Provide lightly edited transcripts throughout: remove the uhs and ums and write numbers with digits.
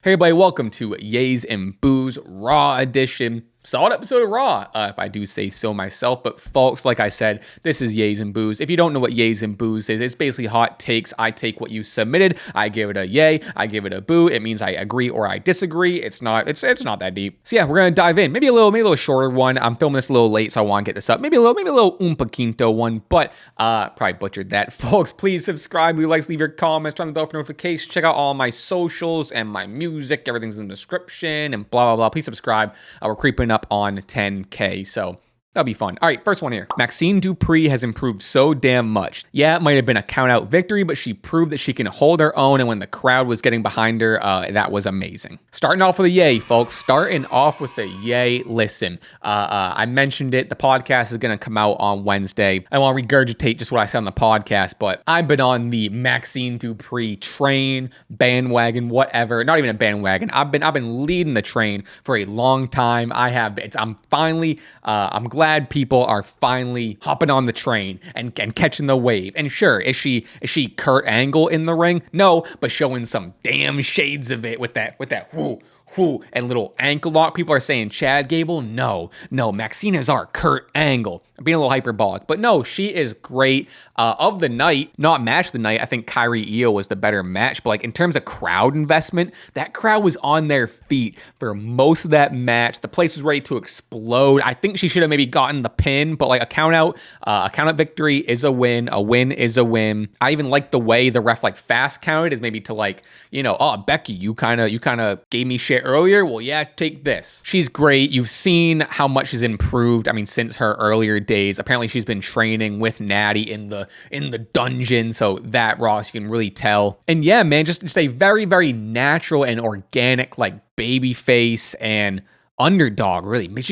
Hey everybody, welcome to Yays and Booze Raw Edition. Solid episode of Raw, if I do say so myself. But folks, like I said, this is Yays and Booze. If you don't know what Yays and Booze is, it's basically hot takes. I take what you submitted, I give it a yay, I give it a boo. It means I agree or I disagree. It's not that deep. So yeah, we're gonna dive in. Maybe a little shorter one. I'm filming this a little late, so I want to get this up. Maybe a little un poquito one, but probably butchered that. Folks, please subscribe, leave likes, leave your comments, turn the bell for notifications, check out all my socials and my music. Everything's in the description and blah blah blah. Please subscribe. We're creeping up on 10K, so that'll be fun. All right, first one here. MAXXINE Duprì has improved so damn much. Yeah, it might have been a count-out victory, but she proved that she can hold her own, and when the crowd was getting behind her, that was amazing. Starting off with a yay, folks. Starting off with a yay. Listen, I mentioned it. The podcast is going to come out on Wednesday. I don't want to regurgitate just what I said on the podcast, but I've been on the MAXXINE Duprì train, bandwagon, whatever. Not even a bandwagon. I've been leading the train for a long time. I'm glad people are finally hopping on the train and catching the wave. And sure, is she Kurt Angle in the ring? No, but showing some damn shades of it with that whoo and little ankle lock. People are saying Chad Gable. No, MAXXINE is our Kurt Angle. I'm being a little hyperbolic, but no, she is great. Of the night, not match of the night, I think Kairi Io was the better match, but like in terms of crowd investment, that crowd was on their feet for most of that match. The place was ready to explode. I think she should have maybe gotten the pin, but like a count out victory is a win. A win is a win. I even like the way the ref like fast counted is maybe to like, oh, Becky, you kind of gave me shit earlier. Well, yeah, take this. She's great. You've seen how much she's improved. I mean, since her earlier days. Apparently she's been training with Natty in the dungeon, so that Ross, you can really tell. And yeah, man, just a very, very natural and organic like baby face and underdog, really. I mean,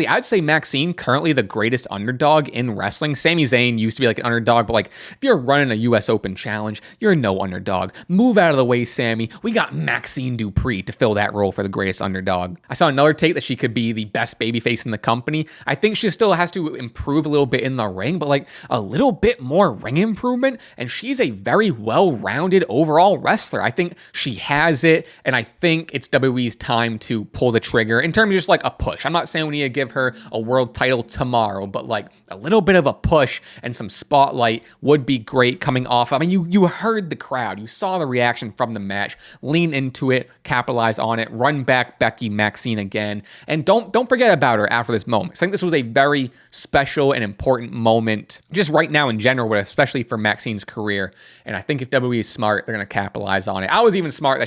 I'd say MAXXINE currently the greatest underdog in wrestling. Sami Zayn used to be like an underdog, but like if you're running a US Open challenge, you're no underdog. Move out of the way, Sammy. We got MAXXINE Duprì to fill that role for the greatest underdog. I saw another take that she could be the best babyface in the company. I think she still has to improve a little bit in the ring, but like a little bit more ring improvement, and she's a very well-rounded overall wrestler. I think she has it, and I think it's WWE's time to pull the trigger in terms of just like a push. I'm not saying we need to give her a world title tomorrow, but like a little bit of a push and some spotlight would be great coming off. I mean, you heard the crowd, you saw the reaction from the match. Lean into it, capitalize on it, run back Becky MAXXINE again, and don't forget about her after this moment. I think this was a very special and important moment, just right now in general, but especially for MAXXINE's career. And I think if WWE is smart, they're going to capitalize on it. I was even surprised,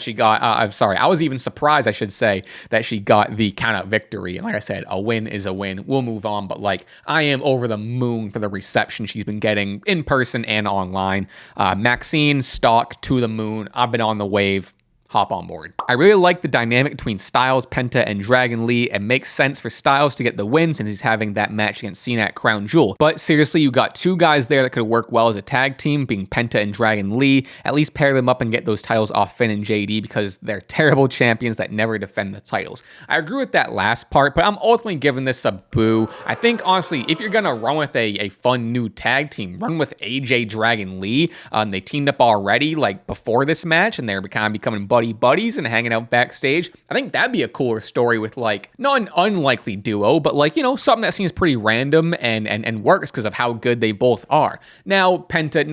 I should say, that she got the count-out victory. And like I said, a win is a win. We'll move on, but like I am over the moon for the reception she's been getting in person and online. MAXXINE stock to the moon. I've been on the wave. Hop on board. I really like the dynamic between Styles, Penta, and Dragon Lee. It makes sense for Styles to get the win since he's having that match against Cena at Crown Jewel. But seriously, you got two guys there that could work well as a tag team, being Penta and Dragon Lee. At least pair them up and get those titles off Finn and JD because they're terrible champions that never defend the titles. I agree with that last part, but I'm ultimately giving this a boo. I think, honestly, if you're going to run with a fun new tag team, run with AJ Dragon Lee. They teamed up already, like, before this match, and they're kind of becoming buddies and hanging out backstage. I think that'd be a cooler story with like not an unlikely duo, but like, something that seems pretty random and works because of how good they both are. Now, Penta,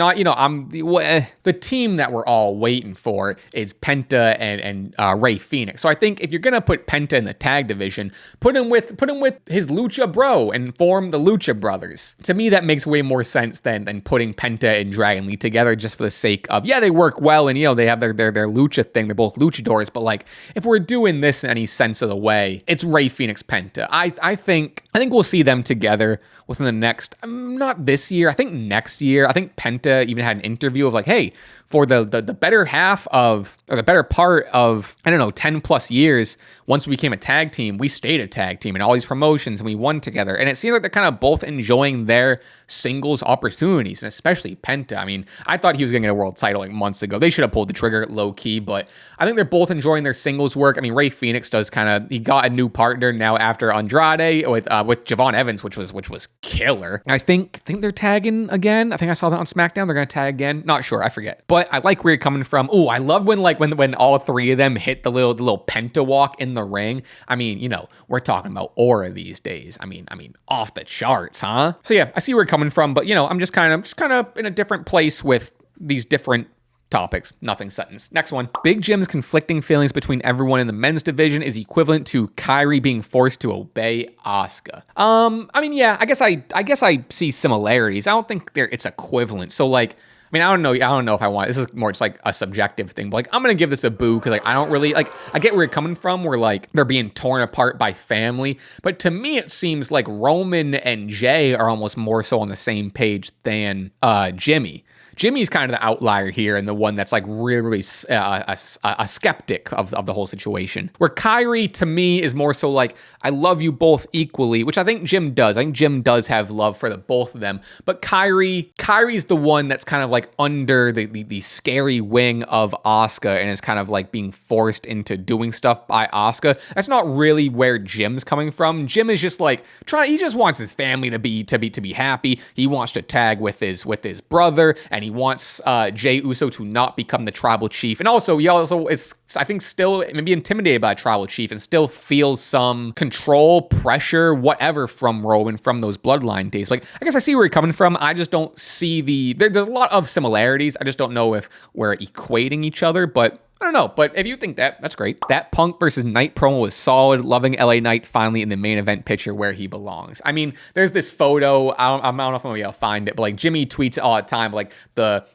the team that we're all waiting for is Penta and Rey Fenix. So I think if you're gonna put Penta in the tag division, put him with his Lucha bro and form the Lucha Brothers. To me, that makes way more sense than putting Penta and Dragon Lee together just for the sake of, yeah, they work well and they have their Lucha thing. They're both luchadors, but like if we're doing this in any sense of the way, it's Rey Fenix Penta. I think we'll see them together within the next, not this year, I think next year. I think Penta even had an interview of like, hey, for the better half of, or the better part of, 10 plus years, once we became a tag team, we stayed a tag team in all these promotions and we won together. And it seems like they're kind of both enjoying their singles opportunities, and especially Penta. I mean, I thought he was going to get a world title like months ago. They should have pulled the trigger low key, but I think they're both enjoying their singles work. I mean, Rey Fenix he got a new partner now after Andrade with Javon Evans, which was killer. I think they're tagging again. I think I saw that on SmackDown. They're gonna tag again. Not sure. I forget. But I like where you're coming from. Oh, I love when all three of them hit the little penta walk in the ring. I mean, we're talking about aura these days. I mean, off the charts, huh? So yeah, I see where you're coming from, but I'm just kind of in a different place with these different topics. Nothing sentence. Next one. Big Jim's conflicting feelings between everyone in the men's division is equivalent to Kyrie being forced to obey Asuka. I mean, yeah, I guess I see similarities. I don't think it's equivalent. So like, I mean, I don't know if I want, this is more just like a subjective thing, but like, I'm going to give this a boo because like, I don't really, like, I get where you're coming from where like they're being torn apart by family. But to me, it seems like Roman and Jay are almost more so on the same page than Jimmy. Jimmy's kind of the outlier here and the one that's like really a skeptic of the whole situation. Where Kyrie, to me, is more so like, I love you both equally, which I think Jim does. I think Jim does have love for the both of them. But Kyrie's the one that's kind of like under the scary wing of Asuka and is kind of like being forced into doing stuff by Asuka. That's not really where Jim's coming from. Jim is just like he just wants his family to be happy. He wants to tag with his brother, and he wants Jey Uso to not become the tribal chief. And also, he also is, I think, still maybe intimidated by a tribal chief and still feels some control, pressure, whatever from Roman from those bloodline days. Like, I guess I see where you're coming from. I just don't see there's a lot of similarities. I just don't know if we're equating each other, but I don't know, but if you think that's great. That Punk versus Knight promo was solid. Loving LA Knight finally in the main event picture where he belongs. I mean, there's this photo. I don't know if I'm gonna be able to find it, but like Jimmy tweets it all the time, like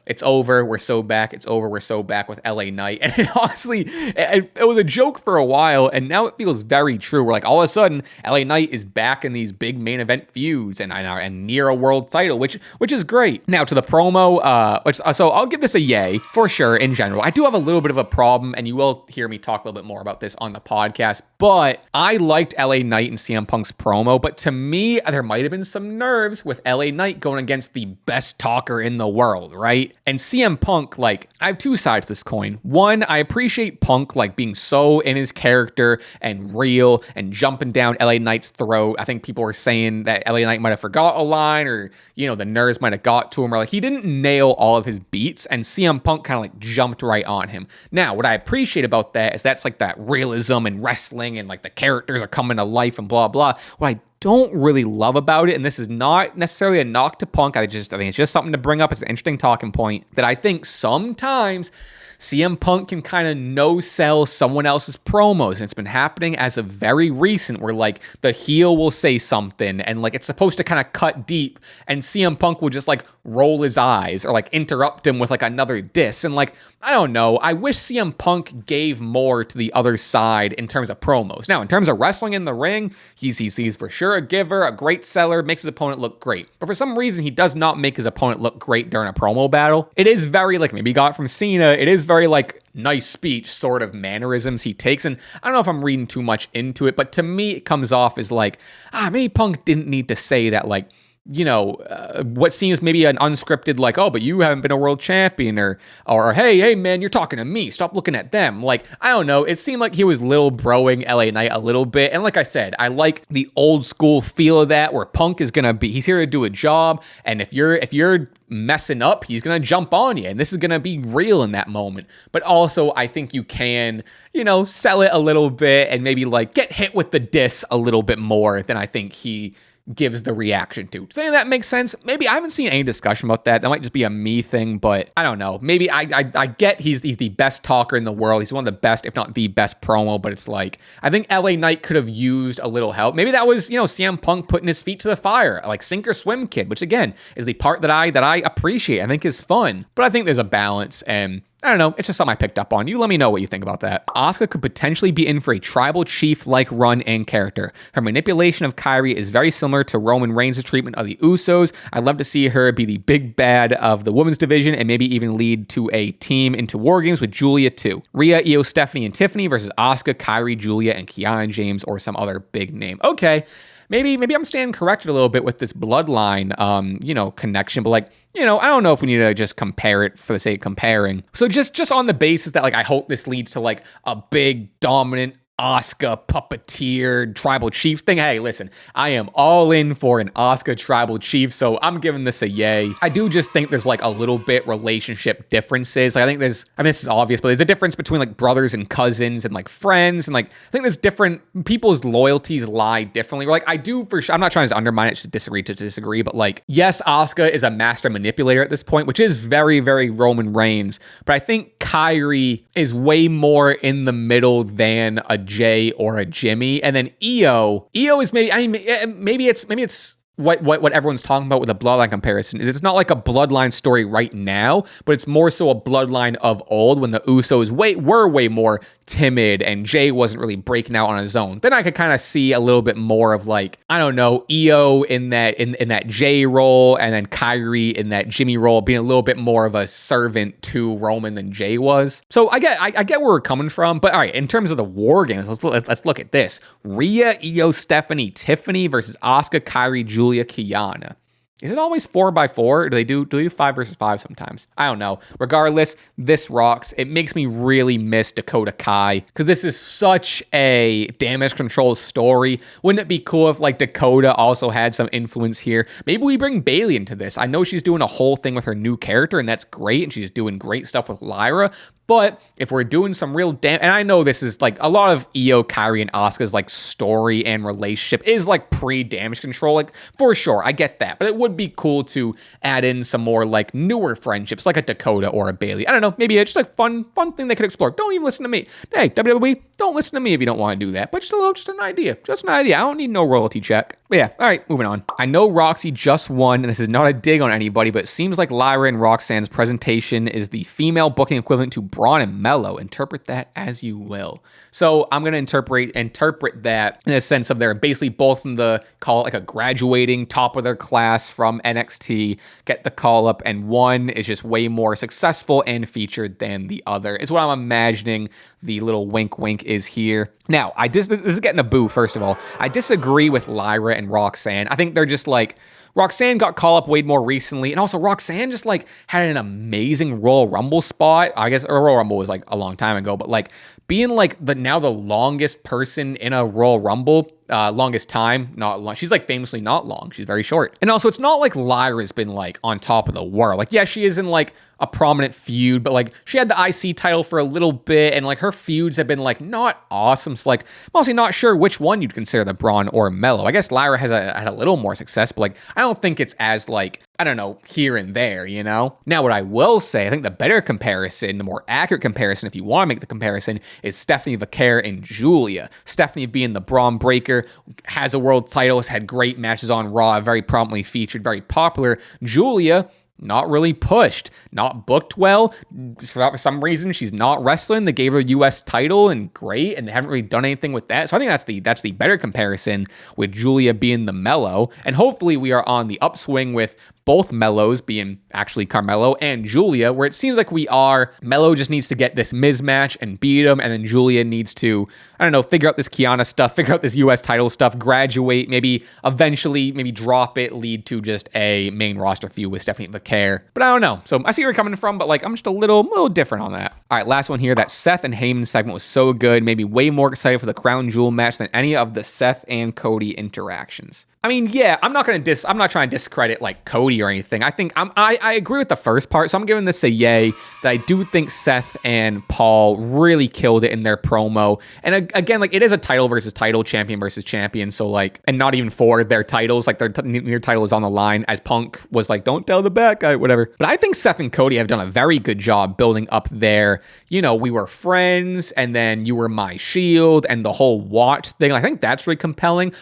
it's over, we're so back, it's over, we're so back with LA Knight. And it honestly, it was a joke for a while, and now it feels very true. We're like, all of a sudden, LA Knight is back in these big main event feuds and near a world title, which is great. Now to the promo, so I'll give this a yay for sure in general. I do have a little bit of a problem, and you will hear me talk a little bit more about this on the podcast, but I liked LA Knight and CM Punk's promo, but to me, there might have been some nerves with LA Knight going against the best talker in the world, right? And CM Punk, like, I have two sides to this coin. One, I appreciate Punk, like, being so in his character and real and jumping down LA Knight's throat. I think people were saying that LA Knight might have forgot a line, or, the nerves might have got to him, or like, he didn't nail all of his beats, and CM Punk kind of like jumped right on him. Now, what I appreciate about that is that's like that realism and wrestling and like the characters are coming to life and blah, blah. What I don't really love about it, and this is not necessarily a knock to Punk, I think it's just something to bring up as an interesting talking point, that I think sometimes CM Punk can kind of no-sell someone else's promos, and it's been happening as of very recent, where like the heel will say something and like it's supposed to kind of cut deep, and CM Punk will just like roll his eyes or like interrupt him with like another diss. And like, I don't know, I wish CM Punk gave more to the other side in terms of promos. Now, in terms of wrestling in the ring, he's for sure a giver, a great seller, makes his opponent look great. But for some reason, he does not make his opponent look great during a promo battle. It is very like, maybe he got it from Cena, it is very like nice speech sort of mannerisms he takes. And I don't know if I'm reading too much into it, but to me, it comes off as like, maybe Punk didn't need to say that, like, what seems maybe an unscripted, like, oh, but you haven't been a world champion, or hey, man, you're talking to me, stop looking at them. Like, I don't know. It seemed like he was little broing LA Knight a little bit. And like I said, I like the old school feel of that, where Punk is going to be, he's here to do a job. And if you're messing up, he's going to jump on you. And this is going to be real in that moment. But also, I think you can, sell it a little bit and maybe like get hit with the diss a little bit more than I think he gives the reaction to. Saying that makes sense. Maybe I haven't seen any discussion about that. That might just be a me thing, but I don't know. Maybe I get he's the best talker in the world. He's one of the best, if not the best promo, but it's like, I think LA Knight could have used a little help. Maybe that was, CM Punk putting his feet to the fire, like sink or swim kid, which again is the part that I appreciate. I think is fun, but I think there's a balance, and I don't know, it's just something I picked up on. You let me know what you think about that. Asuka could potentially be in for a tribal chief-like run and character. Her manipulation of Kyrie is very similar to Roman Reigns' treatment of the Usos. I'd love to see her be the big bad of the women's division and maybe even lead to a team into War Games with Julia too. Rhea, Io, Stephanie, and Tiffany versus Asuka, Kyrie, Julia, and Kiana James, or some other big name. Okay. maybe I'm standing corrected a little bit with this bloodline, connection, but like, I don't know if we need to just compare it for the sake of comparing. So just on the basis that like, I hope this leads to like a big dominant Asuka puppeteer tribal chief thing. Hey, listen, I am all in for an Asuka tribal chief, so I'm giving this a yay. I do just think there's like a little bit relationship differences. Like I mean, this is obvious, but there's a difference between like brothers and cousins and like friends, and like I think there's different people's loyalties lie differently. Or like I do for sure. I'm not trying to undermine it, to disagree, but like yes, Asuka is a master manipulator at this point, which is very, very Roman Reigns, but I think Kairi is way more in the middle than a Jay or a Jimmy, and then Io is maybe it's what everyone's talking about with a bloodline comparison. It's not like a bloodline story right now, but it's more so a bloodline of old when the Usos were way more timid and Jay wasn't really breaking out on his own. Then I could kind of see a little bit more of like, I don't know, Io in that Jay role, and then Kairi in that Jimmy role, being a little bit more of a servant to Roman than Jay was. So I get where we're coming from, but all right, in terms of the war games, let's look at this. Rhea, Io, Stephanie, Tiffany versus Asuka, Kairi, Julia, Kiana. Is it always 4x4? Or do they do 5 versus 5 sometimes? I don't know. Regardless, this rocks. It makes me really miss Dakota Kai because this is such a damage control story. Wouldn't it be cool if like Dakota also had some influence here? Maybe we bring Bayley into this. I know she's doing a whole thing with her new character, and that's great, and she's doing great stuff with Lyra. But if we're doing some real and I know this is like a lot of Io, Kairi, and Asuka's like story and relationship is like pre-damage control, like for sure, I get that. But it would be cool to add in some more like newer friendships, like a Dakota or a Bayley. I don't know, maybe it's just like fun thing they could explore. Don't even listen to me. Hey, WWE, don't listen to me if you don't want to do that. But just an idea. Just an idea. I don't need no royalty check. But yeah, all right, moving on. I know Roxy just won, and this is not a dig on anybody, but it seems like Lyra and Roxanne's presentation is the female booking equivalent to Braun and Mello. Interpret that as you will. So I'm going to interpret that in a sense of they're basically both in the call, like a graduating top of their class from NXT, get the call up, and one is just way more successful and featured than the other, is what I'm imagining the little wink wink is here. Now, this is getting a boo, first of all. I disagree with Lyra and Roxanne. I think they're just like, Roxanne got called up way more recently, and also Roxanne just like had an amazing Royal Rumble spot. I guess Royal Rumble was like a long time ago, but like being like the longest person in a Royal Rumble, longest time, not long. She's like famously not long. She's very short. And also it's not like Lyra's been like on top of the world. Like, yeah, she is in like a prominent feud, but like she had the IC title for a little bit, and like her feuds have been like not awesome. So like I'm honestly not sure which one you'd consider the Braun or Mello. I guess Lyra has had a little more success, but like I don't think it's as like, I don't know, here and there, you know? Now, what I will say, I think the better comparison, the more accurate comparison, if you want to make the comparison, is Stephanie Vaquer and Julia. Stephanie being the Braun Breaker, has a world title, has had great matches on Raw, very prominently featured, very popular. Julia, not really pushed, not booked well. For some reason, she's not wrestling. They gave her a U.S. title, and great, and they haven't really done anything with that. So I think that's the better comparison, with Julia being the Mello. And hopefully we are on the upswing with both Mellos being actually Carmelo and Julia, where it seems like we are. Mello just needs to get this Miz match and beat him, and then Julia needs to, I don't know, figure out this Kiana stuff, figure out this U.S. title stuff, graduate, maybe eventually maybe drop it, lead to just a main roster feud with Stephanie Vaquer. But I don't know. So I see where you're coming from, but like I'm just a little different on that. All right, last one here. That Seth and Heyman segment was so good. Made me way more excited for the Crown Jewel match than any of the Seth and Cody interactions. I mean, yeah, I'm not trying to discredit like Cody or anything. I think I agree with the first part, so I'm giving this a yay. That I do think Seth and Paul really killed it in their promo. And again, like it is a title versus title, champion versus champion. So like, and not even for their titles, like their title is on the line. As Punk was like, don't tell the bad guy, whatever. But I think Seth and Cody have done a very good job building up their, we were friends, and then you were my shield, and the whole watch thing. I think that's really compelling.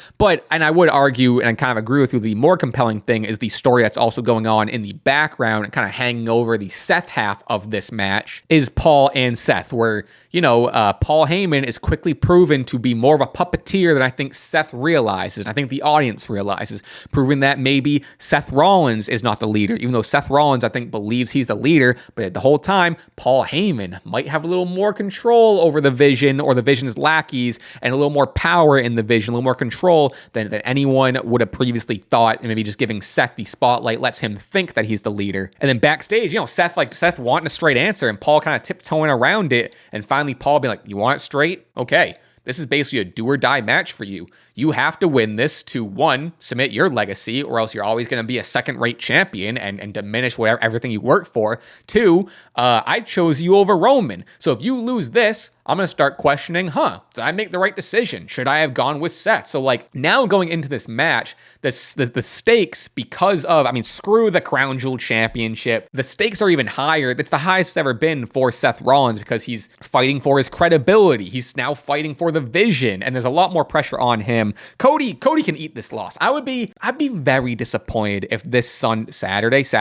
And I would argue, you, and I kind of agree with you, the more compelling thing is the story that's also going on in the background and kind of hanging over the Seth half of this match is Paul and Seth, where, Paul Heyman is quickly proven to be more of a puppeteer than I think Seth realizes, and I think the audience realizes, proving that maybe Seth Rollins is not the leader, even though Seth Rollins, I think, believes he's the leader, but at the whole time, Paul Heyman might have a little more control over the Vision or the Vision's lackeys and a little more power in the Vision, a little more control than anyone would have previously thought, and maybe just giving Seth the spotlight lets him think that he's the leader. And then backstage, Seth wanting a straight answer and Paul kind of tiptoeing around it, and finally Paul being like, you want it straight? Okay. This is basically a do or die match for you. You have to win this to, one, submit your legacy, or else you're always going to be a second-rate champion and diminish everything you work for. Two, I chose you over Roman. So if you lose this, I'm going to start questioning, did I make the right decision? Should I have gone with Seth? So now going into this match, the stakes, because of, screw the Crown Jewel Championship. The stakes are even higher. It's the highest it's ever been for Seth Rollins because he's fighting for his credibility. He's now fighting for the Vision, and there's a lot more pressure on him. Cody can eat this loss. I'd be very disappointed if this Saturday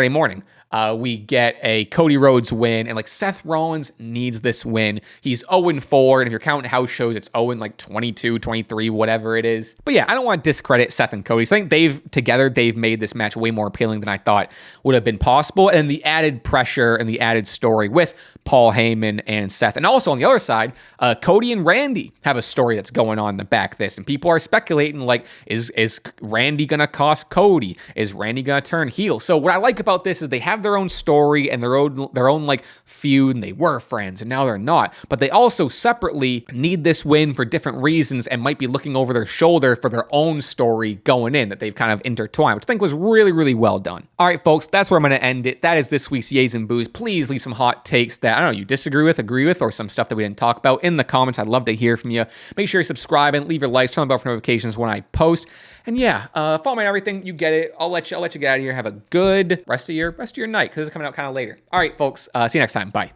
morning, we get a Cody Rhodes win, and Seth Rollins needs this win. He's 0-4, and if you're counting house shows, it's 0-22, 23, whatever it is. But yeah, I don't want to discredit Seth and Cody. So I think they've made this match way more appealing than I thought would have been possible, and the added pressure and the added story with Paul Heyman and Seth. And also on the other side, Cody and Randy have a story that's going on in the back of this, and people are speculating, is Randy gonna cost Cody? Is Randy gonna turn heel? So what I like about this is they have their own story and their own feud, and they were friends and now they're not, but they also separately need this win for different reasons and might be looking over their shoulder for their own story going in that they've kind of intertwined, which I think was really, really well done. All right, folks, that's where I'm going to end it. That is this week's Yays and Boos. Please leave some hot takes that, I don't know, you disagree with, agree with, or some stuff that we didn't talk about in the comments. I'd love to hear from you. Make sure you subscribe and leave your likes, turn on the bell for notifications when I post. And yeah, follow me on everything. You get it. I'll let you get out of here. Have a good rest of your night because it's coming out kind of later. All right, folks. See you next time. Bye.